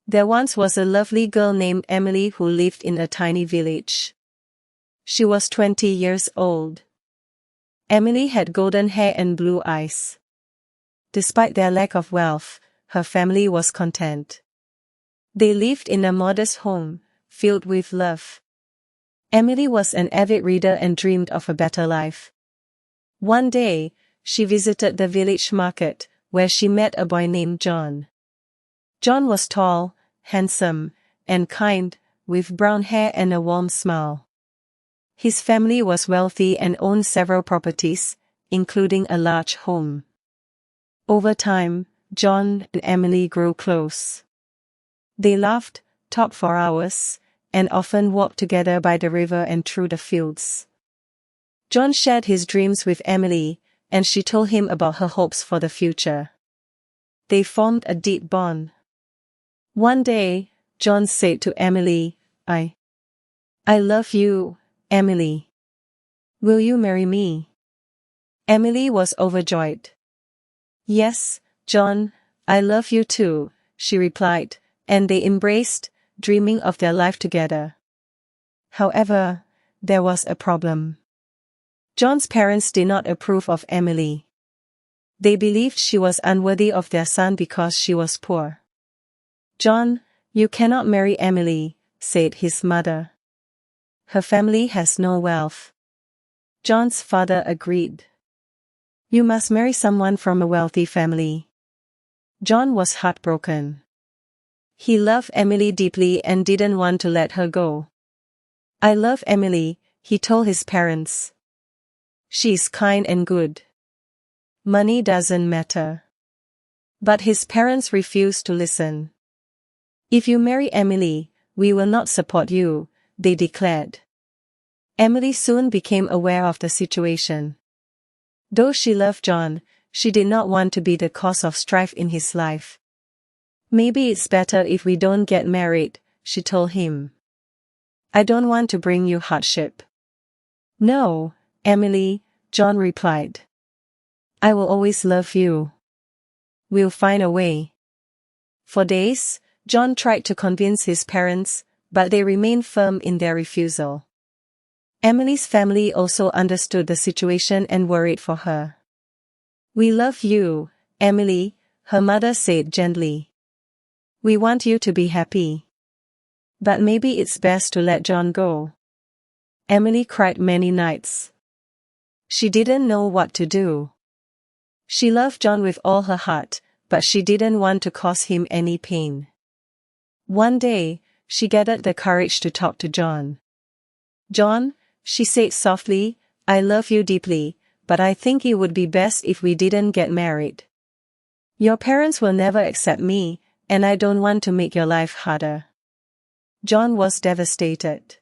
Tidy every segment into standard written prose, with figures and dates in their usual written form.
There once was a lovely girl named Emily who lived in a tiny village. She was 20 years old. Emily had golden hair and blue eyes. Despite their lack of wealth, her family was content. They lived in a modest home, filled with love. Emily was an avid reader and dreamed of a better life. One day, she visited the village market, where she met a boy named John. John was tall, handsome, and kind, with brown hair and a warm smile. His family was wealthy and owned several properties, including a large home. Over time, John and Emily grew close. They laughed, talked for hours, and often walked together by the river and through the fields. John shared his dreams with Emily, and she told him about her hopes for the future. They formed a deep bond. One day, John said to Emily, I love you, Emily. Will you marry me? Emily was overjoyed. Yes, John, I love you too, she replied, and they embraced, dreaming of their life together. However, there was a problem. John's parents did not approve of Emily. They believed she was unworthy of their son because she was poor. John, you cannot marry Emily, said his mother. Her family has no wealth. John's father agreed. You must marry someone from a wealthy family. John was heartbroken. He loved Emily deeply and didn't want to let her go. I love Emily, he told his parents. She is kind and good. Money doesn't matter. But his parents refused to listen. If you marry Emily, we will not support you, they declared. Emily soon became aware of the situation. Though she loved John, she did not want to be the cause of strife in his life. Maybe it's better if we don't get married, she told him. I don't want to bring you hardship. No, Emily, John replied. I will always love you. We'll find a way. For days, John tried to convince his parents, but they remained firm in their refusal. Emily's family also understood the situation and worried for her. We love you, Emily, her mother said gently. We want you to be happy. But maybe it's best to let John go. Emily cried many nights. She didn't know what to do. She loved John with all her heart, but she didn't want to cause him any pain. One day, she gathered the courage to talk to John. John, she said softly, I love you deeply, but I think it would be best if we didn't get married. Your parents will never accept me, and I don't want to make your life harder. John was devastated.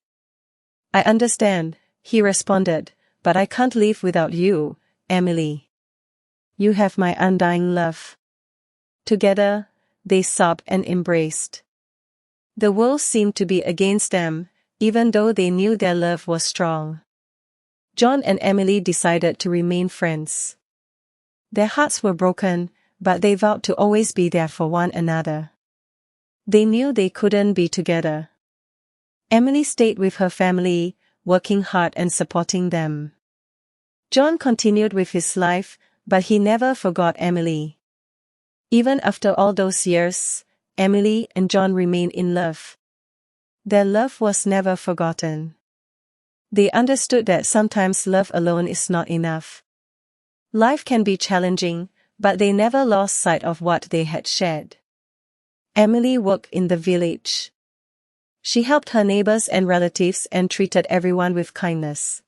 I understand, he responded, but I can't live without you, Emily. You have my undying love. Together, they sobbed and embraced. The world seemed to be against them, even though they knew their love was strong. John and Emily decided to remain friends. Their hearts were broken, but they vowed to always be there for one another. They knew they couldn't be together. Emily stayed with her family, working hard and supporting them. John continued with his life, but he never forgot Emily. Even after all those years, Emily and John remained in love. Their love was never forgotten. They understood that sometimes love alone is not enough. Life can be challenging, but they never lost sight of what they had shared. Emily worked in the village. She helped her neighbors and relatives and treated everyone with kindness.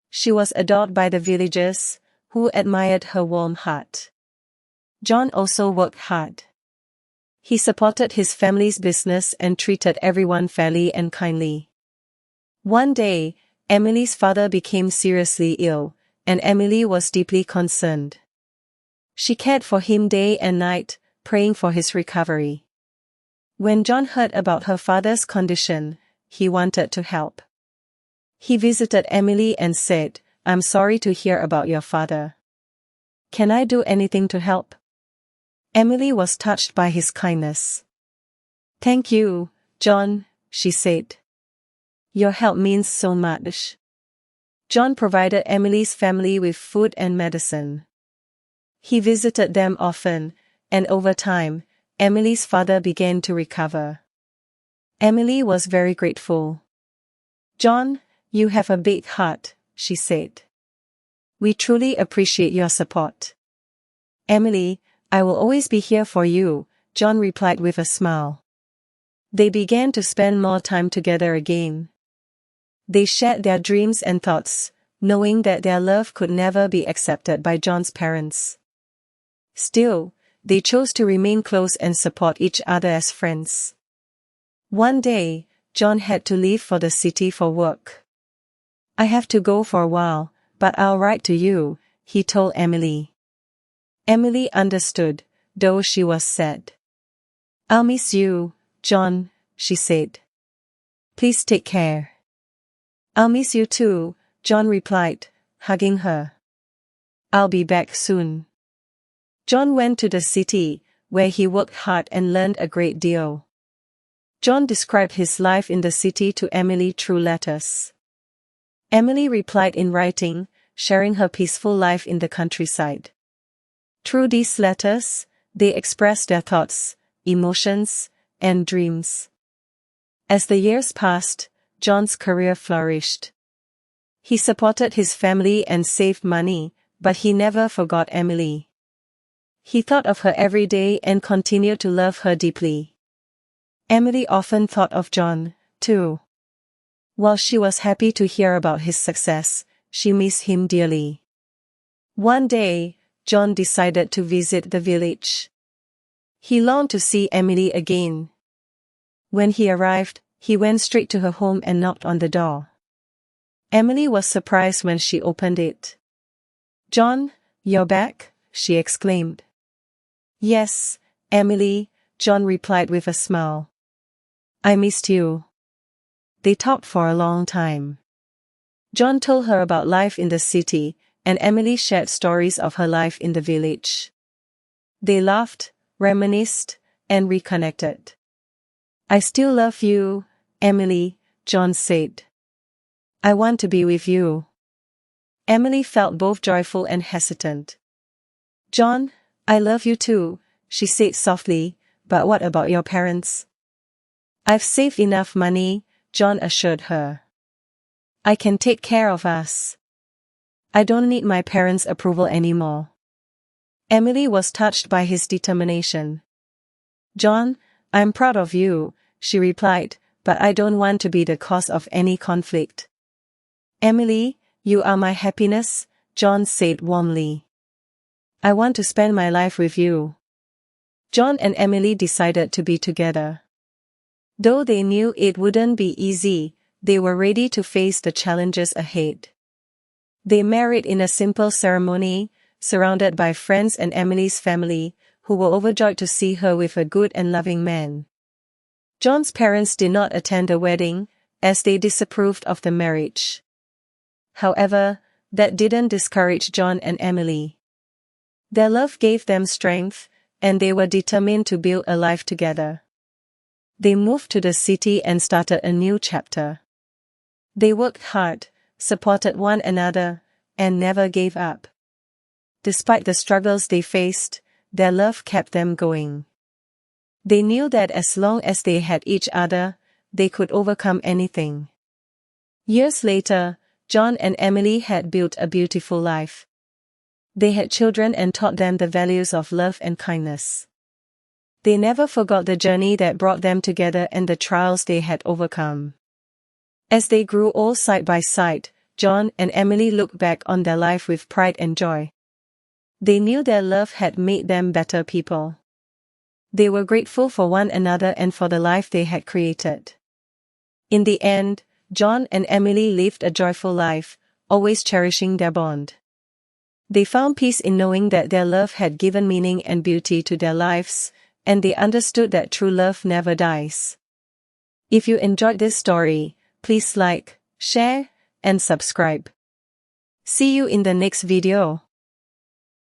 She was adored by the villagers, who admired her warm heart. John also worked hard. He supported his family's business and treated everyone fairly and kindly. One day, Emily's father became seriously ill, and Emily was deeply concerned. She cared for him day and night, praying for his recovery. When John heard about her father's condition, he wanted to help. He visited Emily and said, I'm sorry to hear about your father. Can I do anything to help? Emily was touched by his kindness. "Thank you, John," she said. "Your help means so much." John provided Emily's family with food and medicine. He visited them often, and over time, Emily's father began to recover. Emily was very grateful. "John, you have a big heart," she said. "We truly appreciate your support." "Emily, I will always be here for you," John replied with a smile. They began to spend more time together again. They shared their dreams and thoughts, knowing that their love could never be accepted by John's parents. Still, they chose to remain close and support each other as friends. One day, John had to leave for the city for work. "I have to go for a while, but I'll write to you," he told Emily. Emily understood, though she was sad. "I'll miss you, John," she said. "Please take care." "I'll miss you too," John replied, hugging her. "I'll be back soon." John went to the city, where he worked hard and learned a great deal. John described his life in the city to Emily through letters. Emily replied in writing, sharing her peaceful life in the countryside. Through these letters, they expressed their thoughts, emotions, and dreams. As the years passed, John's career flourished. He supported his family and saved money, but he never forgot Emily. He thought of her every day and continued to love her deeply. Emily often thought of John, too. While she was happy to hear about his success, she missed him dearly. One day, John decided to visit the village. He longed to see Emily again. When he arrived, he went straight to her home and knocked on the door. Emily was surprised when she opened it. "John, you're back?" she exclaimed. "Yes, Emily," John replied with a smile. "I missed you." They talked for a long time. John told her about life in the city, and Emily shared stories of her life in the village. They laughed, reminisced, and reconnected. "I still love you, Emily," John said. "I want to be with you." Emily felt both joyful and hesitant. "John, I love you too," she said softly, "but what about your parents?" "I've saved enough money," John assured her. "I can take care of us. I don't need my parents' approval anymore." Emily was touched by his determination. "John, I'm proud of you," she replied, "but I don't want to be the cause of any conflict." "Emily, you are my happiness," John said warmly. "I want to spend my life with you." John and Emily decided to be together. Though they knew it wouldn't be easy, they were ready to face the challenges ahead. They married in a simple ceremony, surrounded by friends and Emily's family, who were overjoyed to see her with a good and loving man. John's parents did not attend the wedding, as they disapproved of the marriage. However, that didn't discourage John and Emily. Their love gave them strength, and they were determined to build a life together. They moved to the city and started a new chapter. They worked hard, supported one another, and never gave up. Despite the struggles they faced, their love kept them going. They knew that as long as they had each other, they could overcome anything. Years later, John and Emily had built a beautiful life. They had children and taught them the values of love and kindness. They never forgot the journey that brought them together and the trials they had overcome. As they grew old side by side, John and Emily looked back on their life with pride and joy. They knew their love had made them better people. They were grateful for one another and for the life they had created. In the end, John and Emily lived a joyful life, always cherishing their bond. They found peace in knowing that their love had given meaning and beauty to their lives, and they understood that true love never dies. If you enjoyed this story, please like, share, and subscribe. See you in the next video.